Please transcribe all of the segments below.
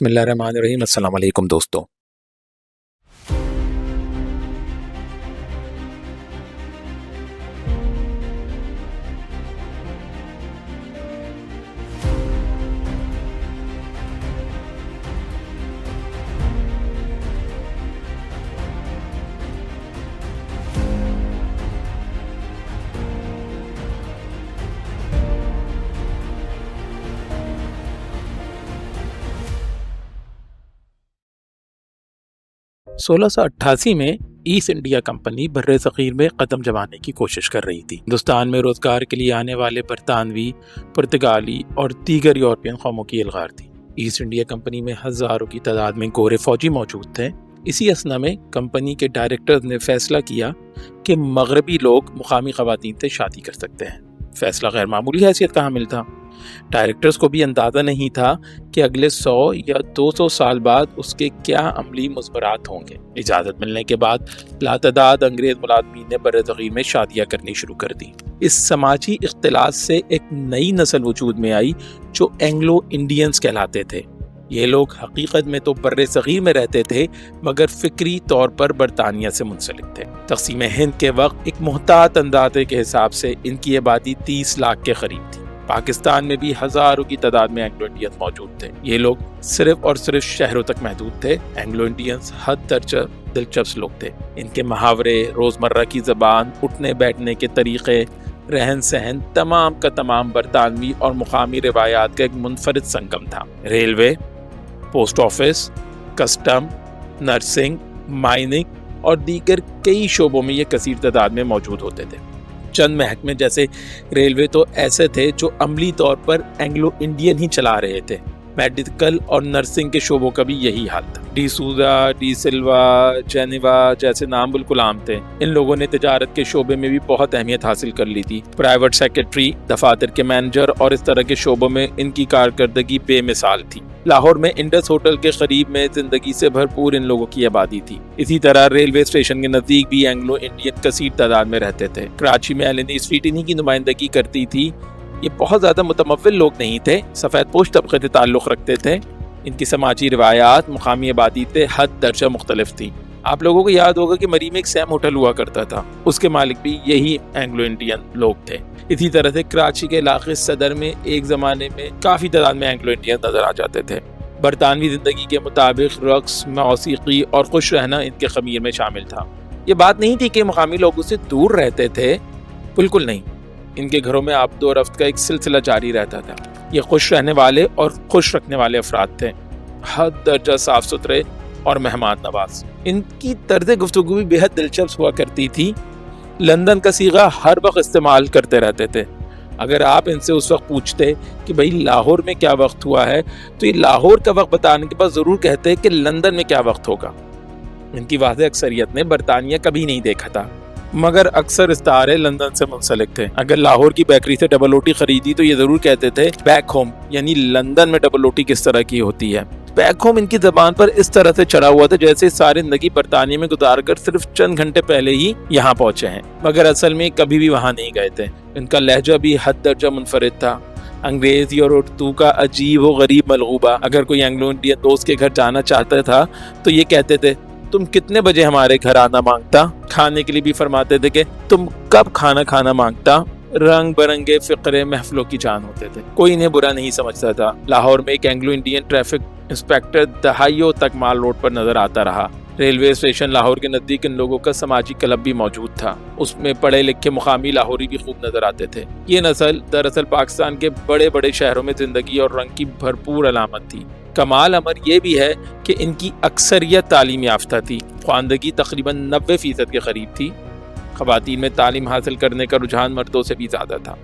بسم اللہ الرحمن الرحیم۔ السلام علیکم دوستو۔ سولہ سو 88 میں ایسٹ انڈیا کمپنی بر صغیر میں قدم جمانے کی کوشش کر رہی تھی۔ ہندوستان میں روزگار کے لیے آنے والے برطانوی، پرتگالی اور دیگر یورپین قوموں کی الغار تھی۔ ایسٹ انڈیا کمپنی میں ہزاروں کی تعداد میں گورے فوجی موجود تھے۔ اسی اثنا میں کمپنی کے ڈائریکٹرز نے فیصلہ کیا کہ مغربی لوگ مقامی خواتین سے شادی کر سکتے ہیں۔ فیصلہ غیر معمولی حیثیت کا حامل تھا۔ ڈائریکٹرز کو بھی اندازہ نہیں تھا کہ اگلے 100 یا 200 سال بعد اس کے کیا عملی مثمرات ہوں گے۔ اجازت ملنے کے بعد لاتعداد انگریز ملازمین نے بر صغیر میں شادیاں کرنی شروع کر دی۔ اس سماجی اختلاط سے ایک نئی نسل وجود میں آئی جو اینگلو انڈینز کہلاتے تھے۔ یہ لوگ حقیقت میں تو بر صغیر میں رہتے تھے مگر فکری طور پر برطانیہ سے منسلک تھے۔ تقسیم ہند کے وقت ایک محتاط اندازے کے حساب سے ان کی آبادی 30 لاکھ کے قریب تھی۔ پاکستان میں بھی ہزاروں کی تعداد میں اینگلو انڈینز موجود تھے۔ یہ لوگ صرف اور صرف شہروں تک محدود تھے۔ اینگلو انڈینز حد درجہ دلچسپ لوگ تھے۔ ان کے محاورے، روزمرہ کی زبان، اٹھنے بیٹھنے کے طریقے، رہن سہن تمام کا تمام برطانوی اور مقامی روایات کا ایک منفرد سنگم تھا۔ Railway, post office, custom, nursing, mining اور دیگر کئی شعبوں میں یہ کثیر تعداد میں موجود ہوتے تھے۔ چند محکمے جیسے ریلوے تو ایسے تھے جو عملی طور پر اینگلو انڈین ہی چلا رہے تھے۔ میڈیکل اور نرسنگ کے شعبوں کا بھی یہی حال تھا۔ ڈی سوزا، ڈی سلوا، جینیوا جیسے نام بالکل عام تھے۔ ان لوگوں نے تجارت کے شعبے میں بھی بہت اہمیت حاصل کر لی تھی۔ پرائیویٹ سیکرٹری، دفاتر کے مینیجر اور اس طرح کے شعبوں میں ان کی کارکردگی بے مثال تھی۔ لاہور میں انڈس ہوٹل کے قریب میں زندگی سے بھرپور ان لوگوں کی آبادی تھی۔ اسی طرح ریلوے اسٹیشن کے نزدیک بھی اینگلو انڈین کثیر تعداد میں رہتے تھے۔ کراچی میں ایلنی اسٹریٹ انہی کی نمائندگی کرتی تھی۔ یہ بہت زیادہ متمول لوگ نہیں تھے، سفید پوش طبقے سے تعلق رکھتے تھے۔ ان کی سماجی روایات مقامی آبادی سے حد درجہ مختلف تھی۔ آپ لوگوں کو یاد ہوگا کہ مری میں ایک سیم ہوٹل ہوا کرتا تھا، اس کے مالک بھی یہی اینگلو انڈین لوگ تھے۔ اسی طرح سے کراچی کے علاقے صدر میں ایک زمانے میں کافی تعداد میں اینگلو انڈین نظر آ جاتے تھے۔ برطانوی زندگی کے مطابق رقص، موسیقی اور خوش رہنا ان کے خمیر میں شامل تھا۔ یہ بات نہیں تھی کہ مقامی لوگوں سے دور رہتے تھے، بالکل نہیں۔ ان کے گھروں میں آمد و رفت کا ایک سلسلہ جاری رہتا تھا۔ یہ خوش رہنے والے اور خوش رکھنے والے افراد تھے، حد درجہ صاف ستھرے اور مہمان نواز۔ ان کی طرز گفتگو بھی بے حد دلچسپ ہوا کرتی تھی۔ لندن کا صیغہ ہر وقت استعمال کرتے رہتے تھے۔ اگر آپ ان سے اس وقت پوچھتے کہ بھئی لاہور میں کیا وقت ہوا ہے تو یہ لاہور کا وقت بتانے کے بعد ضرور کہتے کہ لندن میں کیا وقت ہوگا۔ ان کی واضح اکثریت نے برطانیہ کبھی نہیں دیکھا تھا مگر اکثر استعارے لندن سے منسلک تھے۔ اگر لاہور کی بیکری سے ڈبل روٹی خریدی تو یہ ضرور کہتے تھے بیک ہوم، یعنی لندن میں ڈبل روٹی کس طرح کی ہوتی ہے۔ بیک ہوم ان کی زبان پر اس طرح سے چڑھا ہوا تھا جیسے ساری زندگی برطانیہ میں گزار کر صرف چند گھنٹے پہلے ہی یہاں پہنچے ہیں مگر اصل میں کبھی بھی وہاں نہیں گئے تھے۔ ان کا لہجہ بھی حد درجہ منفرد تھا، انگریزی اور اردو کا عجیب و غریب ملغوبہ۔ اگر کوئی اینگلو انڈین دوست کے گھر جانا چاہتا تھا تو یہ کہتے تھے تم کتنے بجے ہمارے گھر آنا مانگتا؟ کھانے کے لیے بھی فرماتے تھے کہ تم کب کھانا مانگتا؟ رنگ برنگے فقرے محفلوں کی جان ہوتے تھے، کوئی انہیں برا نہیں سمجھتا تھا۔ لاہور میں ایک اینگلو انڈین ٹریفک انسپیکٹر دہائیوں تک مال روڈ پر نظر آتا رہا۔ ریلوے اسٹیشن لاہور کے نزدیک ان لوگوں کا سماجی کلب بھی موجود تھا، اس میں پڑھے لکھے مقامی لاہوری بھی خوب نظر آتے تھے۔ یہ نسل دراصل پاکستان کے بڑے بڑے شہروں میں زندگی اور رنگ کی بھرپور علامت تھی۔ کمال امر یہ بھی ہے کہ ان کی اکثریت تعلیم یافتہ تھی، خواندگی تقریباً 90% کے قریب تھی۔ خواتین میں تعلیم حاصل کرنے کا رجحان مردوں سے بھی زیادہ تھا۔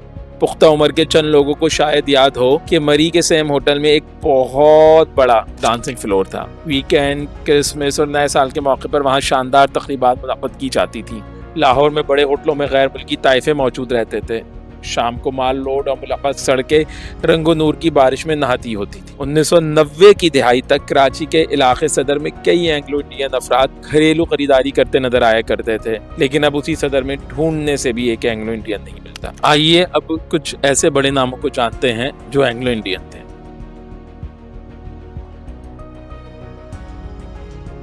پختہ عمر کے چند لوگوں کو شاید یاد ہو کہ مری کے سیم ہوٹل میں ایک بہت بڑا ڈانسنگ فلور تھا۔ ویکینڈ، کرسمس اور نئے سال کے موقع پر وہاں شاندار تقریبات منعقد کی جاتی تھی۔ لاہور میں بڑے ہوٹلوں میں غیر ملکی طائفے موجود رہتے تھے۔ شام کو مال لوڈ اور ملاقات سڑکیں رنگ و نور کی بارش میں نہاتی ہوتی تھی۔ 1990 کی دہائی تک کراچی کے علاقے صدر میں کئی اینگلو انڈین افراد گھریلو خریداری کرتے نظر آیا کرتے تھے، لیکن اب اسی صدر میں ڈھونڈنے سے بھی ایک اینگلو انڈین نہیں ملتا۔ آئیے اب کچھ ایسے بڑے ناموں کو جانتے ہیں جو اینگلو انڈین تھے۔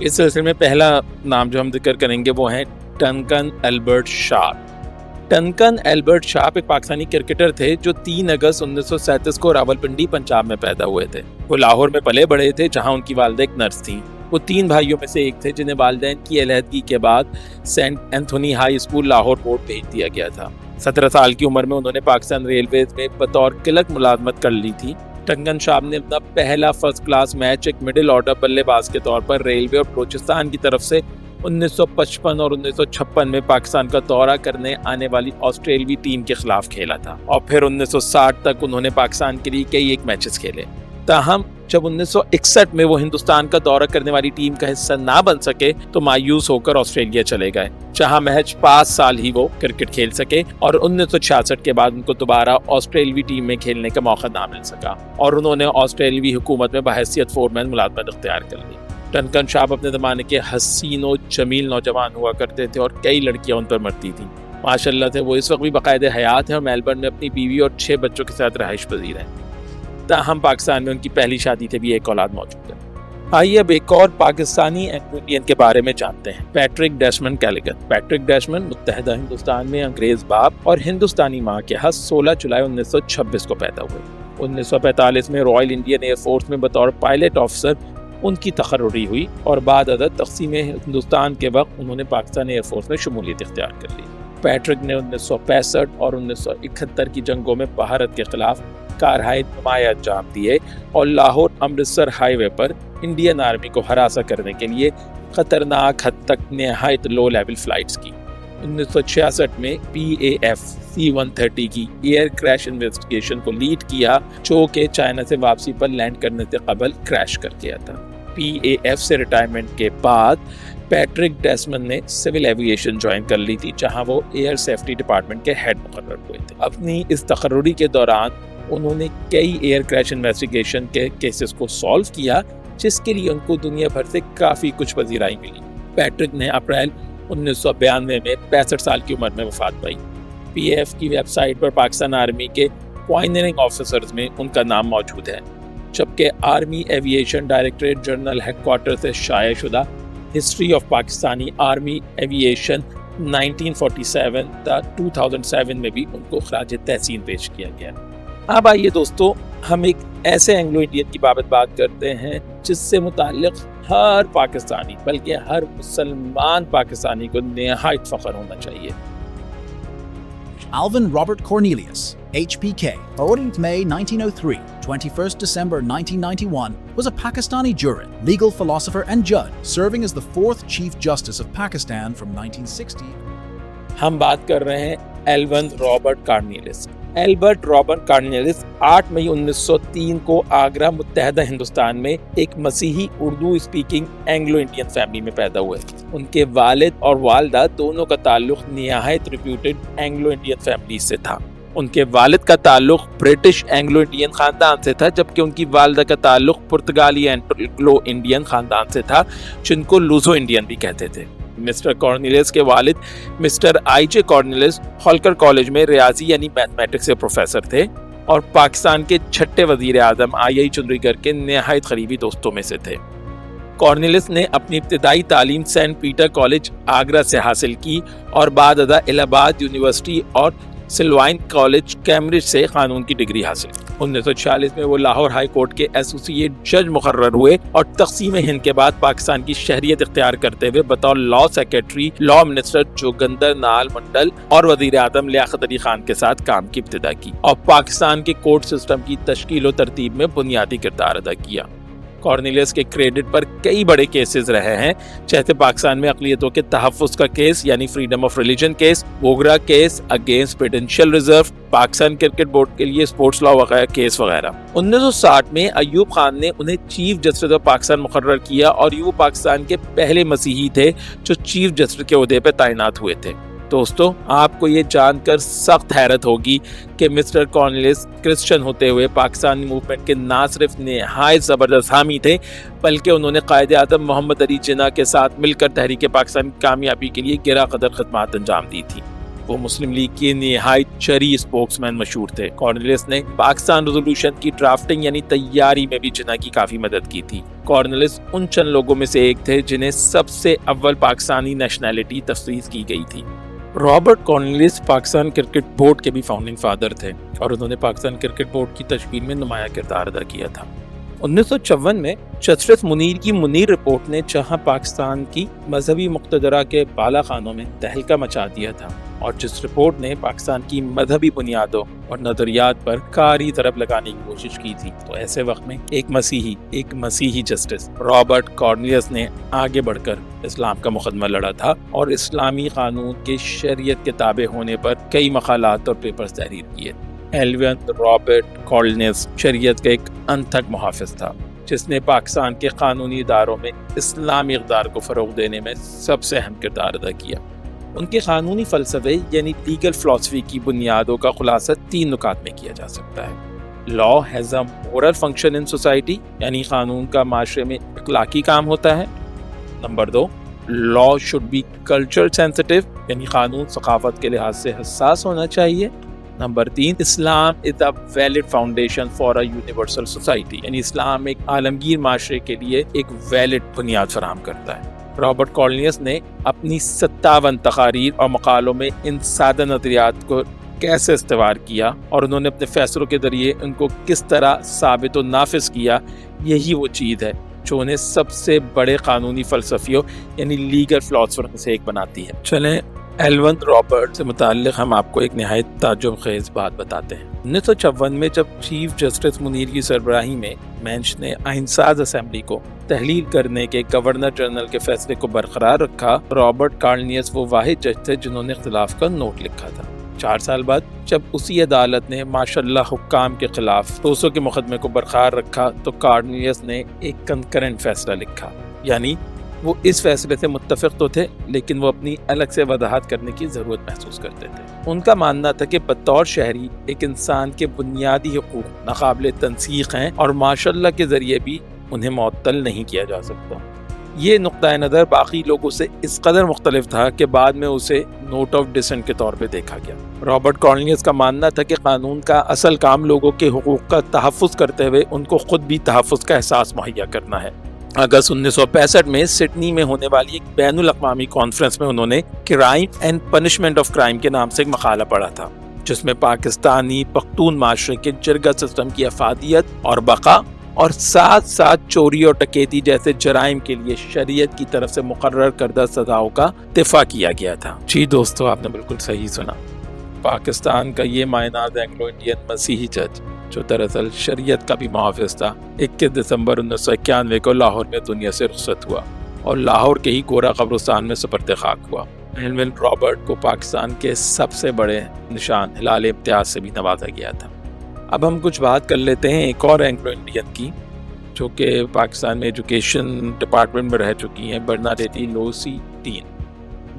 اس سلسلے میں پہلا نام جو ہم ذکر کریں گے وہ ہیں Duncan Albert sharp. Duncan Albert sharp ایک پاکستانی کرکٹر تھے جو 3 اگست 1937 کو راولپنڈی پنجاب میں پیدا ہوئے تھے۔ وہ لاہور میں پلے بڑھے تھے جہاں ان کی والدہ ایک نرس تھیں۔ وہ 3 بھائیوں میں سے ایک تھے جنہیں والدین کی علیحدگی کے بعد saint Anthony high school Lahore board بھیج دیا گیا تھا۔ 17 سال کی عمر میں انہوں نے پاکستان ریلویز میں بطور کلرک ملازمت کر لی تھی۔ ڈنکن شارپ نے اپنا پہلا فرسٹ کلاس میچ ایک مڈل آرڈر بلے باز کے طور پر ریلوے اور بلوچستان کی طرف سے 1955 اور 1956 میں پاکستان کا دورہ کرنے آنے والی آسٹریلوی ٹیم کے خلاف کھیلا تھا، اور پھر 1960 تک انہوں نے پاکستان کے لیے کئی ایک میچز کھیلے۔ تاہم جب 1961 میں وہ ہندوستان کا دورہ کرنے والی ٹیم کا حصہ نہ بن سکے تو مایوس ہو کر آسٹریلیا چلے گئے، جہاں محض 5 سال ہی وہ کرکٹ کھیل سکے، اور 1966 کے بعد ان کو دوبارہ آسٹریلوی ٹیم میں کھیلنے کا موقع نہ مل سکا، اور انہوں نے آسٹریلوی حکومت میں بحیثیت فورمین ملازمت اختیار کر لی۔ ڈنکن شارپ اپنے زمانے کے حسین و جمیل نوجوان ہوا کرتے تھے اور کئی لڑکیاں ان پر مرتی تھیں۔ ماشاءاللہ سے وہ اس وقت بھی باقاعدہ حیات ہیں اور میلبرن میں اپنی بیوی اور 6 بچوں کے ساتھ رہائش پذیر ہیں۔ تاہم پاکستان میں ان کی پہلی شادی سے بھی ایک اولاد موجود ہے۔ آئیے اب ایک اور پاکستانی اینگلو انڈین کے بارے میں جانتے ہیں، پیٹرک ڈیسمنڈ کیلیگن۔ پیٹرک ڈیسمنڈ متحدہ ہندوستان میں انگریز باپ اور ہندوستانی ماں کے ہاں 16 جولائی 1926 کو پیدا ہوئے۔ 1945 میں رائل انڈین ایئر فورس میں بطور پائلٹ آفیسر ان کی تقرری ہوئی، اور بعد ازاں تقسیم ہندوستان کے وقت انہوں نے پاکستان ایئر فورس میں شمولیت اختیار کر لی۔ پیٹرک نے 1965 اور 1971 کی جنگوں میں بھارت کے خلاف کارہائے نمایاں انجام دیے اور لاہور امرتسر ہائی وے پر انڈین آرمی کو ہراساں کرنے کے لیے خطرناک حد تک نہایت لو لیول فلائٹس کی۔ 1966 میں PAF C-130 کی ایئر کریش انویسٹیگیشن کو لیڈ کیا، جو کہ چائنا سے واپسی پر لینڈ کرنے سے قبل کریش کر گیا تھا۔ PAF سے ریٹائرمنٹ کے بعد پیٹرک ڈیسمنڈ نے سول ایوییشن جوائن کر لی تھی، جہاں وہ ایئر سیفٹی ڈپارٹمنٹ کے ہیڈ مقرر ہوئے تھے۔ اپنی اس تقرری کے دوران انہوں نے کئی ایئر کریش انویسٹیگیشن کے کیسز کو سالو کیا، جس کے لیے ان کو دنیا بھر سے کافی کچھ پذیرائی ملی۔ پیٹرک نے اپریل 1992 میں 65 سال کی عمر میں وفات پائی۔ PAF کی ویب سائٹ پر پاکستان آرمی کے پوائنٹنگ آفیسرز میں ان کا نام موجود ہے، جبکہ army aviation directorate general headquarter سے شائع شدہ history of Pakistani army aviation 1947 تا 2007 میں بھی ان کو خراج تحسین پیش کیا گیا۔ اب آئیے دوستو، ہم ایک ایسے اینگلو انڈین کی بات کرتے ہیں جس سے متعلق ہر پاکستانی بلکہ ہر مسلمان پاکستانی کو نہایت فخر ہونا چاہیے۔ Alvin Robert Cornelius, HPK, 14th May 1903, 21st December 1991, was a Pakistani jurist, legal philosopher and judge, serving as the 4th Chief Justice of Pakistan from 1960. ہم بات کر رہے ہیں ایلون رابرٹ کارنیلس۔ ایلبرٹ رابرٹ کارنیلس 8 مئی 1903 کو آگرہ متحدہ ہندوستان میں ایک مسیحی Urdu speaking Anglo Indian family میں پیدا ہوئے۔ ان کے والد اور والدہ دونوں کا تعلق نہایت ریپیوٹڈ اینگلو انڈین فیملی سے تھا۔ ان کے والد کا تعلق برٹش اینگلو انڈین خاندان سے تھا، جبکہ ان کی والدہ کا تعلق پرتگالی اینگلو انڈین خاندان سے تھا، جن کو لوزو انڈین بھی کہتے تھے۔ مسٹر کارنیلس کے والد مسٹر آئی جے کارنیلس ہالکر کالج میں ریاضی یعنی میتھمیٹکس کے پروفیسر تھے اور پاکستان کے 6 وزیر اعظم آئی چندری گر کے نہایت قریبی دوستوں میں سے تھے۔ کارنیلس نے اپنی ابتدائی تعلیم سینٹ پیٹر کالج آگرہ سے حاصل کی اور بعد ازاں الہ آباد یونیورسٹی اور سلوائن کالج کیمبرج سے قانون کی ڈگری حاصل کی۔ 1946 میں وہ لاہور ہائی کورٹ کے ایسوسیٹ جج مقرر ہوئے اور تقسیم ہند کے بعد پاکستان کی شہریت اختیار کرتے ہوئے بطور لا سیکرٹری لا منسٹر جوگندر نال منڈل اور وزیر اعظم لیاقت علی خان کے ساتھ کام کی ابتدا کی اور پاکستان کے کورٹ سسٹم کی تشکیل و ترتیب میں بنیادی کردار ادا کیا۔ کارنیلس کے کریڈٹ پر کئی بڑے کیسز رہے ہیں، جیسے پاکستان میں اقلیتوں کے تحفظ کا کیس یعنی freedom of religion case, Bogra case against prudential reserve, Pakistan cricket board کے لیے اسپورٹس لا وغیرہ کیس وغیرہ۔ 1960 میں ایوب خان نے انہیں چیف جسٹس آف پاکستان مقرر کیا اور یہ وہ پاکستان کے پہلے مسیحی تھے جو چیف جسٹس کے عہدے پہ تعینات ہوئے تھے۔ دوستو، آپ کو یہ جان کر سخت حیرت ہوگی کہ مسٹر کارنیلس کرسچن ہوتے ہوئے پاکستانی موومنٹ کے نہ صرف نہایت زبردست حامی تھے، بلکہ انہوں نے قائد اعظم محمد علی جناح کے ساتھ مل کر تحریک پاکستان کی کامیابی کے لیے گرا قدر خدمات انجام دی تھی۔ وہ مسلم لیگ کے نہایت شرعی اسپوکس مین مشہور تھے۔ کارنیلس نے پاکستان ریزولوشن کی ڈرافٹنگ یعنی تیاری میں بھی جناح کی کافی مدد کی تھی۔ کارنیلس ان چند لوگوں میں سے ایک تھے جنہیں سب سے اول پاکستانی نیشنلٹی تفویض کی گئی تھی۔ رابرٹ کارنیلس پاکستان کرکٹ بورڈ کے بھی فاؤنڈنگ فادر تھے اور انہوں نے پاکستان کرکٹ بورڈ کی تشکیل میں نمایاں کردار ادا کیا تھا۔ 1954 میں جسٹس منیر کی منیر رپورٹ نے جہاں پاکستان کی مذہبی مقتدرہ کے بالا خانوں میں تہلکہ مچا دیا تھا، اور جس رپورٹ نے پاکستان کی مذہبی بنیادوں اور نظریات پر کاری ضرب لگانے کی کوشش کی تھی، تو ایسے وقت میں ایک مسیحی جسٹس رابرٹ کارنیلس نے آگے بڑھ کر اسلام کا مقدمہ لڑا تھا اور اسلامی قانون کے شریعت کے تابع ہونے پر کئی مقالات اور پیپرز تحریر کیے۔ ایلون رابرٹ کارنیلس شریعت کا ایک انتھک محافظ تھا جس نے پاکستان کے قانونی اداروں میں اسلامی اقدار کو فروغ دینے میں سب سے اہم کردار ادا کیا۔ ان کے قانونی فلسفے یعنی لیگل فلسفی کی بنیادوں کا خلاصہ 3 نکات میں کیا جا سکتا ہے۔ Law has a moral function in society, یعنی قانون کا معاشرے میں اخلاقی کام ہوتا ہے۔ Number 2، law should be culture sensitive, یعنی قانون ثقافت کے لحاظ سے حساس ہونا چاہیے۔ Number 3، Islam is a valid foundation for a universal society, یعنی اسلام ایک عالمگیر معاشرے کے لیے ایک ویلڈ بنیاد فراہم کرتا ہے۔ رابرٹ کارنیلس نے اپنی 57 تقاریر اور مقالوں میں ان سادہ نظریات کو کیسے استوار کیا اور انہوں نے اپنے فیصلوں کے ذریعے ان کو کس طرح ثابت و نافذ کیا، یہی وہ چیز ہے جو انہیں سب سے بڑے قانونی فلسفیوں یعنی لیگل فلاسفر میں سے ایک بناتی ہے۔ چلیں ایلون رابرٹ سے متعلق ہم آپ کو ایک نہایت تعجب خیز بات بتاتے ہیں۔ 1954 میں جب چیف جسٹس منیر کی سربراہی میں بینچ نے آئین ساز اسمبلی کو تحلیل کرنے کے گورنر جنرل کے فیصلے کو برقرار رکھا، رابرٹ کارنیلس وہ واحد جج تھے جنہوں نے اختلاف کا نوٹ لکھا تھا۔ 4 سال بعد جب اسی عدالت نے ماشاءاللہ حکام کے خلاف 200 کے مقدمے کو برقرار رکھا تو کارنیلس نے ایک کنکرنٹ فیصلہ لکھا، یعنی وہ اس فیصلے سے متفق تو تھے لیکن وہ اپنی الگ سے وضاحت کرنے کی ضرورت محسوس کرتے تھے۔ ان کا ماننا تھا کہ بطور شہری ایک انسان کے بنیادی حقوق ناقابل تنسیخ ہیں اور ماشاءاللہ کے ذریعے بھی انہیں معطل نہیں کیا جا سکتا۔ یہ نقطۂ نظر باقی لوگوں سے اس قدر مختلف تھا کہ بعد میں اسے نوٹ آف ڈسنٹ کے طور پہ دیکھا گیا۔ رابرٹ کارنیلس کا ماننا تھا کہ قانون کا اصل کام لوگوں کے حقوق کا تحفظ کرتے ہوئے ان کو خود بھی تحفظ کا احساس مہیا کرنا ہے۔ اگست 1965 میں سڈنی میں ہونے والی ایک بین الاقوامی کانفرنس میں انہوں نے crime and punishment of crime کے نام سے ایک مقالہ پڑھا تھا، جس میں پاکستانی پختون معاشرے کے جرگہ سسٹم کی افادیت اور بقا اور ساتھ ساتھ چوری اور ڈکیتی جیسے جرائم کے لیے شریعت کی طرف سے مقرر کردہ سزاؤں کا دفاع کیا گیا تھا۔ جی دوستو، آپ نے بالکل صحیح سنا۔ پاکستان کا یہ مائناز اینگلو انڈین مسیحی جج جو دراصل شریعت کا بھی محافظ تھا، 21 دسمبر 1991 کو لاہور میں دنیا سے رخصت ہوا اور لاہور کے ہی گورا قبرستان میں سپرد خاک ہوا۔ ایلون رابرٹ کو پاکستان کے سب سے بڑے نشان ہلال امتیاز سے بھی نوازا گیا تھا۔ اب ہم کچھ بات کر لیتے ہیں ایک اور اینگلو انڈین کی جو کہ پاکستان میں ایجوکیشن ڈپارٹمنٹ میں رہ چکی ہیں، برناڈیٹی لوسی ڈین۔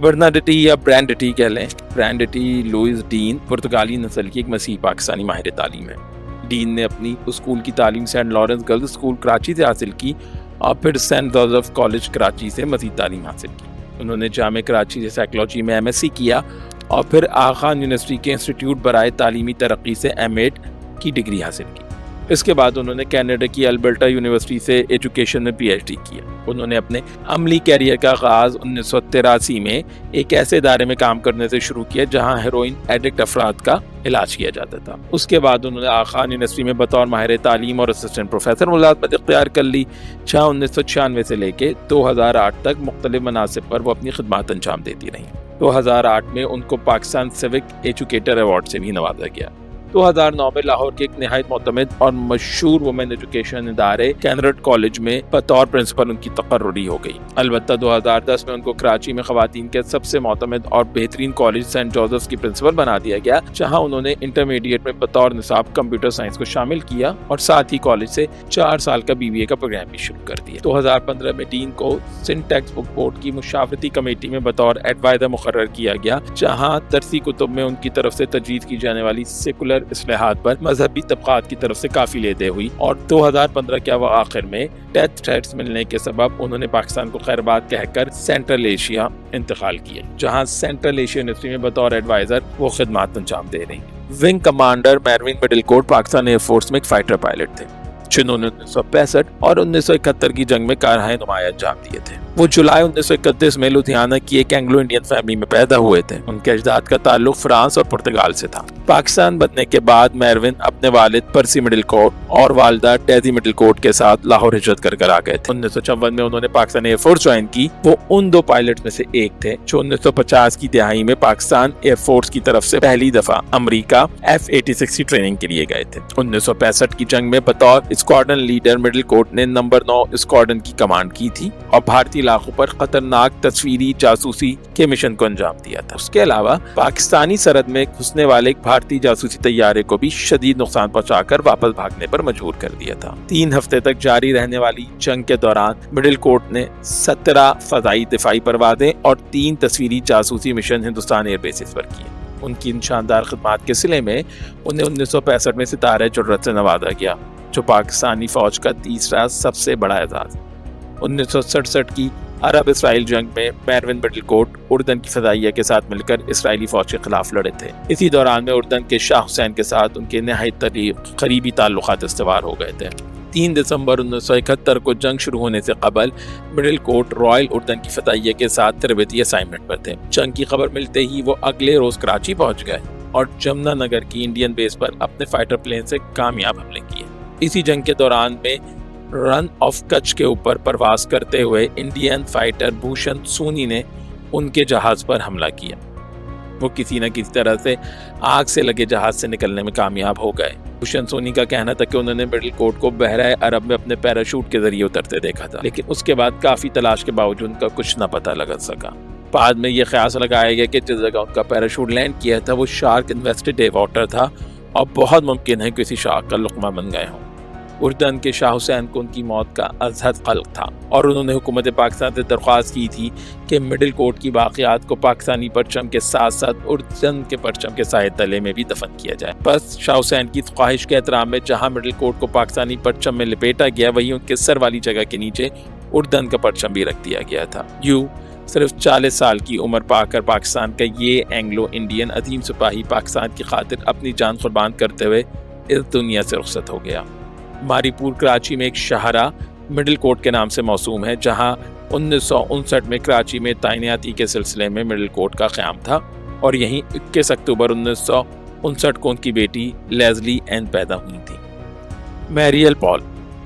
برناڈیٹی یا برینڈٹی کہہ لیں، برینڈٹی لوئس ڈین پرتگالی نسل کی ایک مسیحی پاکستانی ماہر تعلیم ہے۔ ڈین نے اپنی اسکول کی تعلیم Saint Lawrence Girls School Karachi سے حاصل کی اور پھر سینٹ جوزف کالج کراچی سے مزید تعلیم حاصل کی۔ انہوں نے جامعہ کراچی سے سائیکالوجی میں ایم ایس سی کیا اور پھر آغا خان یونیورسٹی کے انسٹیٹیوٹ برائے تعلیمی ترقی سے ایم ایڈ کی ڈگری حاصل کی۔ اس کے بعد انہوں نے کینیڈا کی البرٹا یونیورسٹی سے ایجوکیشن میں پی ایچ ڈی کیا۔ انہوں نے اپنے عملی کیریئر کا آغاز 1983 میں ایک ایسے ادارے میں کام کرنے سے شروع کیا جہاں ہیروئن ایڈکٹ افراد کا علاج کیا جاتا تھا۔ اس کے بعد انہوں نے آغا خان یونیورسٹی میں بطور ماہر تعلیم اور اسسٹنٹ پروفیسر ملازمت اختیار کر لی، جہاں 1996 سے لے کے 2008 تک مختلف مناصب پر وہ اپنی خدمات انجام دیتی رہیں۔ 2008 میں ان کو پاکستان سیوک ایجوکیٹر ایوارڈ سے بھی نوازا گیا۔ 2009 میں لاہور کے ایک نہایت معتمد اور مشہور وومن ایجوکیشن ادارے کینرڈ کالج میں بطور پرنسپل ان کی تقرری ہو گئی۔ البتہ 2010 میں ان کو کراچی میں خواتین کے سب سے معتمد اور بہترین کالج سینٹ جوزف کی پرنسپل بنا دیا گیا، جہاں انہوں نے انٹرمیڈیٹ میں بطور نصاب کمپیوٹر سائنس کو شامل کیا اور ساتھ ہی کالج سے 4 سال کا BBA کا پروگرام بھی شروع کر دیا۔ 2015 میں ڈین کو سنٹیکس بک بورڈ کی مشاورتی کمیٹی میں بطور ایڈوائزر مقرر کیا گیا، جہاں درسی کتب میں ان کی طرف سے تجویز کی جانے والی سیکولر اصلاحات پر مذہبی طبقات کی طرف سے کافی لیدے ہوئی، اور 2015 کے آخر میں ڈیتھ تھریٹس ملنے کے سبب انہوں نے پاکستان کو خیر بات کہہ کر سینٹرل ایشیا انتقال کیا، جہاں سینٹرل ایشیا یونیورسٹی میں بطور ایڈوائزر وہ خدمات انجام دے رہی ہیں۔ ونگ کمانڈر میروین مڈل کوٹ پاکستان ایئر فورس میں ایک فائٹر پائلٹ تھے جنہوں نے 1965 اور 1971 کی جنگ میں کارہائے نمایاں انجام دیے تھے۔ وہ جولائی 1931 میں لدھیانہ کی ایک اینگلو انڈین فیملی میں پیدا ہوئے تھے۔ ان کے اجداد کا تعلق فرانس اور پرتگال سے تھا۔ پاکستان بننے کے بعد میروین اپنے والد پرسی مڈل کوٹ اور والدہ ڈیزی مڈل کوٹ کے ساتھ لاہور ہجرت کر آ گئے تھے۔ 1956 میں انہوں نے پاکستان ایئر فورس جوائن کی۔ وہ ان دو پائلٹ میں سے ایک تھے جو 1950 کی دہائی میں پاکستان ایئر فورس کی طرف سے پہلی دفعہ امریکہ F-86 کی ٹریننگ کے لیے گئے تھے۔ 1965 کی جنگ میں بطور اسکواڈرن لیڈر مڈل کوٹ نے نمبر 9 اسکواڈرن کی کمانڈ کی تھی اور بھارتی علاقوں پر خطرناک تصویری جاسوسی کے مشن کو انجام دیا تھا۔ اس کے علاوہ پاکستانی سرحد میں گھسنے والے ایک بھارتی جاسوسی طیارے کو بھی شدید نقصان پہنچا کر واپس بھاگنے پر مجبور کر دیا تھا۔ 3 ہفتے تک جاری رہنے والی جنگ کے دوران مڈل کوٹ نے 17 فضائی دفاعی پروازیں اور 3 تصویری جاسوسی مشن ہندوستان ایئر بیسز پر کیے۔ ان کی ان شاندار خدمات کے صلے میں انہیں 1965 میں ستارہ جرت سے نوازا گیا، جو پاکستانی فوج کا تیسرا سب سے بڑا اعزاز۔ 1967 کی عرب اسرائیل جنگ میں میروین مڈل کوٹ اردن کی فضائیہ کے ساتھ مل کر اسرائیلی فوج کے خلاف لڑے تھے۔ اسی دوران میں اردن کے شاہ حسین کے ساتھ ان کے نہایت قریبی تعلقات استوار ہو گئے تھے۔ 3 دسمبر 1971 کو جنگ شروع ہونے سے قبل مڈل کوٹ رائل اردن کی فضائیہ کے ساتھ تربیتی اسائنمنٹ پر تھے۔ جنگ کی خبر ملتے ہی وہ اگلے روز کراچی پہنچ گئے اور جمنا نگر کی انڈین بیس پر اپنے فائٹر پلین سے کامیاب حملے کیے۔ اسی جنگ کے دوران میں رن آف کچھ کے اوپر پرواز کرتے ہوئے انڈین فائٹر بھوشن سونی نے ان کے جہاز پر حملہ کیا۔ وہ کسی نہ کسی طرح سے آگ سے لگے جہاز سے نکلنے میں کامیاب ہو گئے۔ بھوشن سونی کا کہنا تھا کہ انہوں نے مڈل کوٹ کو بحرۂ عرب میں اپنے پیراشوٹ کے ذریعے اترتے دیکھا تھا، لیکن اس کے بعد کافی تلاش کے باوجود ان کا کچھ نہ پتہ لگا سکا۔ بعد میں یہ خیال لگایا گیا کہ جس جگہ ان کا پیراشوٹ لینڈ کیا تھا وہ شارک انویسٹڈ واٹر تھا اور بہت ممکن ہے کسی شارک کا لقمہ بن گئے ہوں۔ اردن کے شاہ حسین کو ان کی موت کا ازحد خلق تھا اور انہوں نے حکومت پاکستان سے درخواست کی تھی کہ مڈل کوٹ کی باقیات کو پاکستانی پرچم کے ساتھ ساتھ اردن کے پرچم کے سائے تلے میں بھی دفن کیا جائے۔ بس شاہ حسین کی خواہش کے احترام میں جہاں مڈل کوٹ کو پاکستانی پرچم میں لپیٹا گیا، وہیں ان کے سر والی جگہ کے نیچے اردن کا پرچم بھی رکھ دیا گیا تھا۔ صرف 40 سال کی عمر پا کر پاکستان کا یہ اینگلو انڈین عظیم سپاہی پاکستان کی خاطر اپنی جان قربان کرتے ہوئے اس دنیا سے رخصت ہو گیا۔ ماری پور کراچی میں ایک شاہراہ مڈل کوٹ کے نام سے موسوم ہے، جہاں 1959 میں کراچی میں تعیناتی کے سلسلے میں مڈل کوٹ کا قیام تھا اور یہیں 21 اکتوبر 1959 کو ان کی بیٹی لیزلی این پیدا ہوئی تھی۔ میریل پال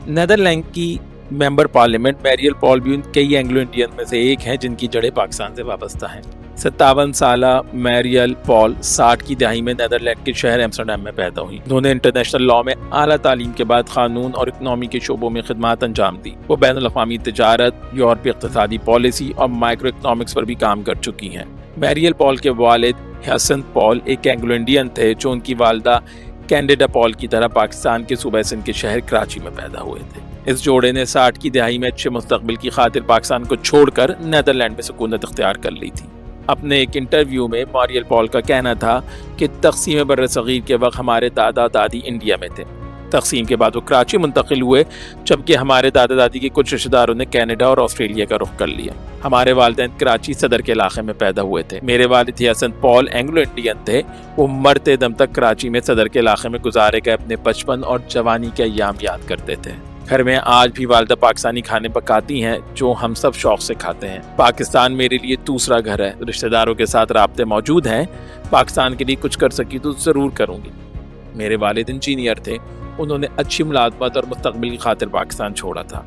نیدرلینڈ کی ممبر پارلیمنٹ میریل پال بھی ان کئی اینگلو انڈین میں سے ایک ہیں جن کی جڑیں پاکستان سے وابستہ ہیں۔ 57 سالہ میریل پال 60 کی دہائی میں نیدرلینڈ کے شہر ایمسٹرڈیم میں پیدا ہوئی۔ انہوں نے انٹرنیشنل لاء میں اعلیٰ تعلیم کے بعد قانون اور اکنامی کے شعبوں میں خدمات انجام دی۔ وہ بین الاقوامی تجارت، یورپی اقتصادی پالیسی اور مائکرو اکنامکس پر بھی کام کر چکی ہیں۔ میریل پال کے والد ہیسنتھ پال ایک اینگلو انڈین تھے جو ان کی والدہ کینڈیڈا پال کی طرح پاکستان کے صوبہ سندھ کے شہر کراچی میں پیدا ہوئے تھے۔ اس جوڑے نے 60 کی دہائی میں اچھے مستقبل کی خاطر پاکستان کو چھوڑ کر نیدرلینڈ میں سکونت اختیار کر لی تھی۔ اپنے ایک انٹرویو میں میریل پال کا کہنا تھا کہ تقسیم بر صغیر کے وقت ہمارے دادا دادی انڈیا میں تھے۔ تقسیم کے بعد وہ کراچی منتقل ہوئے، جبکہ ہمارے دادا دادی کے کچھ رشتہ داروں نے کینیڈا اور آسٹریلیا کا رخ کر لیا۔ ہمارے والدین کراچی صدر کے علاقے میں پیدا ہوئے تھے۔ میرے والد ہیسنتھ پال اینگلو انڈین تھے۔ وہ مرتے دم تک کراچی میں صدر کے علاقے میں گزارے گئے اپنے بچپن اور جوانی کے ایام یاد کرتے تھے۔ گھر میں آج بھی والدہ پاکستانی کھانے پکاتی ہیں جو ہم سب شوق سے کھاتے ہیں۔ پاکستان میرے لیے دوسرا گھر ہے۔ رشتہ داروں کے ساتھ رابطے موجود ہیں۔ پاکستان کے لیے کچھ کر سکی تو ضرور کروں گی۔ میرے والد انجینئر تھے۔ انہوں نے اچھی ملازمت اور مستقبل کی خاطر پاکستان چھوڑا تھا،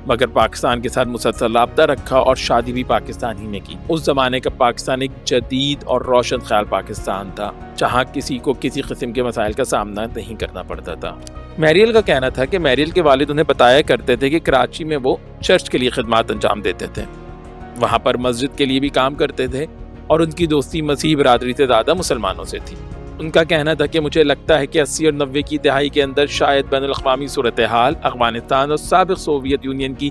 مگر پاکستان کے ساتھ مسلسل رابطہ رکھا اور شادی بھی پاکستان ہی میں کی۔ اس زمانے کا پاکستان ایک جدید اور روشن خیال پاکستان تھا، جہاں کسی کو کسی قسم کے مسائل کا سامنا نہیں کرنا پڑتا تھا۔ میریل کا کہنا تھا کہ میریل کے والد انہیں بتایا کرتے تھے کہ کراچی میں وہ چرچ کے لیے خدمات انجام دیتے تھے، وہاں پر مسجد کے لیے بھی کام کرتے تھے اور ان کی دوستی مسیحی برادری سے زیادہ مسلمانوں سے تھی۔ ان کا کہنا تھا کہ مجھے لگتا ہے کہ 80 اور 90 کی دہائی کے اندر شاید بین الاقوامی صورتحال، افغانستان اور سابق سوویت یونین کی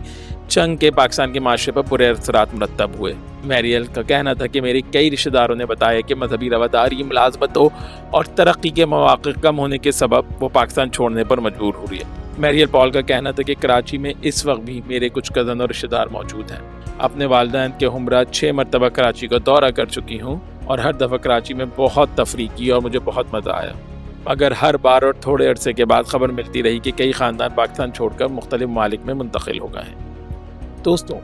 جنگ کے پاکستان کے معاشرے پر برے اثرات مرتب ہوئے۔ میریل کا کہنا تھا کہ میری کئی رشتہ داروں نے بتایا کہ مذہبی رواداری، ملازمتوں اور ترقی کے مواقع کم ہونے کے سبب وہ پاکستان چھوڑنے پر مجبور ہو رہی ہے۔ میریل پال کا کہنا تھا کہ کراچی میں اس وقت بھی میرے کچھ کزن اور رشتہ دار موجود ہیں۔ اپنے والدین کے ہمراہ 6 مرتبہ کراچی کا دورہ کر چکی ہوں اور ہر دفعہ کراچی میں بہت تفریح کی اور مجھے بہت مزہ آیا، مگر ہر بار اور تھوڑے عرصے کے بعد خبر ملتی رہی کہ کئی خاندان پاکستان چھوڑ کر مختلف ممالک میں منتقل ہو گئے ہیں۔ دوستوں،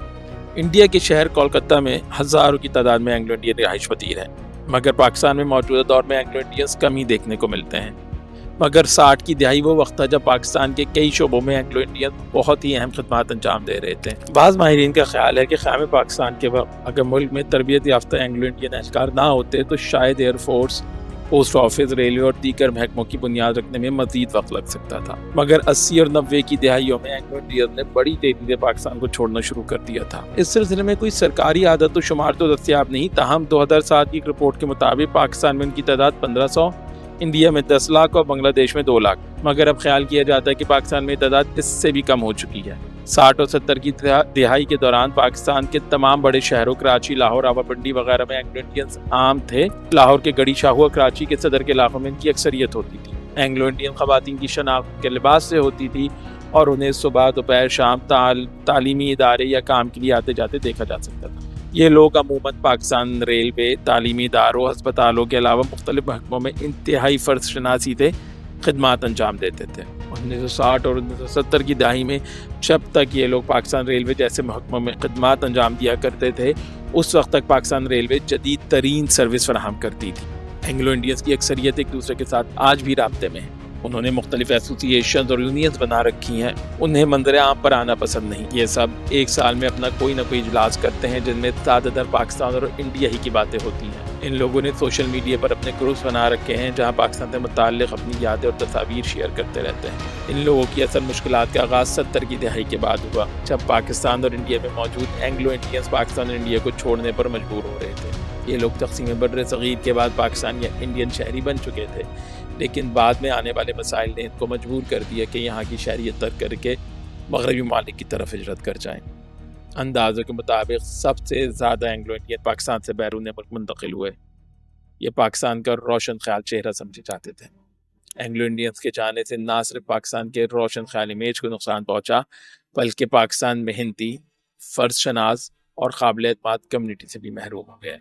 انڈیا کے شہر کولکتہ میں ہزاروں کی تعداد میں اینگلو انڈین رہائش پذیر ہیں، مگر پاکستان میں موجودہ دور میں اینگلو انڈینز کم ہی دیکھنے کو ملتے ہیں۔ مگر 60 کی دہائی وہ وقت تھا جب پاکستان کے کئی شعبوں میں اینگلو انڈین بہت ہی اہم خدمات انجام دے رہے تھے۔ بعض ماہرین کا خیال ہے کہ قیام پاکستان کے وقت اگر ملک میں تربیت یافتہ اینگلو انڈین اہلکار نہ ہوتے تو شاید air force, post office, railway اور دیگر محکموں کی بنیاد رکھنے میں مزید وقت لگ سکتا تھا۔ مگر 80 اور 90 کی دہائیوں میں اینگلو انڈین نے بڑی تیزی سے پاکستان کو چھوڑنا شروع کر دیا تھا۔ اس سلسلے میں کوئی سرکاری عادت و شمار تو دستیاب نہیں، تاہم 2007 کی ایک رپورٹ کے مطابق پاکستان میں ان کی تعداد 1500، انڈیا میں 10 لاکھ اور بنگلہ دیش میں 2 لاکھ، مگر اب خیال کیا جاتا ہے کہ پاکستان میں تعداد اس سے بھی کم ہو چکی ہے۔ 60 اور 70 کی دہائی کے دوران پاکستان کے تمام بڑے شہروں کراچی، لاہور، راولپنڈی وغیرہ میں اینگلو انڈینز عام تھے۔ لاہور کے گڑی شاہو اور کراچی کے صدر کے علاقوں میں ان کی اکثریت ہوتی تھی۔ اینگلو انڈین خواتین کی شناخت کے لباس سے ہوتی تھی اور انہیں صبح، دوپہر، شام تعلیمی ادارے یا کام کے لیے آتے جاتے دیکھا جا سکتا تھا۔ یہ لوگ عموماً پاکستان ریلوے، تعلیمی اداروں، ہسپتالوں کے علاوہ مختلف محکموں میں انتہائی فرض شناسی سے خدمات انجام دیتے تھے۔ 1960 اور 1970 کی دہائی میں جب تک یہ لوگ پاکستان ریلوے جیسے محکموں میں خدمات انجام دیا کرتے تھے، اس وقت تک پاکستان ریلوے جدید ترین سروس فراہم کرتی تھی۔ اینگلو انڈینز کی اکثریت ایک دوسرے کے ساتھ آج بھی رابطے میں ہے۔ انہوں نے مختلف ایسوسی ایشنز اور یونینز بنا رکھی ہیں۔ انہیں منظر عام پر آنا پسند نہیں۔ یہ سب ایک سال میں اپنا کوئی نہ کوئی اجلاس کرتے ہیں جن میں زیادہ تر پاکستان اور انڈیا ہی کی باتیں ہوتی ہیں۔ ان لوگوں نے سوشل میڈیا پر اپنے گروپس بنا رکھے ہیں جہاں پاکستان سے متعلق اپنی یادیں اور تصاویر شیئر کرتے رہتے ہیں۔ ان لوگوں کی اصل مشکلات کا آغاز 70 کی دہائی کے بعد ہوا، جب پاکستان اور انڈیا میں موجود اینگلو انڈینز پاکستان اور انڈیا کو چھوڑنے پر مجبور ہو رہے تھے۔ یہ لوگ تقسیم بر صغیر کے بعد پاکستان یا انڈین شہری بن چکے تھے، لیکن بعد میں آنے والے مسائل نے ان کو مجبور کر دیا کہ یہاں کی شہریت ترک کر کے مغربی ممالک کی طرف ہجرت کر جائیں۔ اندازوں کے مطابق سب سے زیادہ اینگلو انڈین پاکستان سے بیرون ملک منتقل ہوئے۔ یہ پاکستان کا روشن خیال چہرہ سمجھے جاتے تھے۔ اینگلو انڈینز کے جانے سے نہ صرف پاکستان کے روشن خیال امیج کو نقصان پہنچا، بلکہ پاکستان محنتی، فرض شناس اور قابل اعتماد کمیونٹی سے بھی محروم ہو گئے۔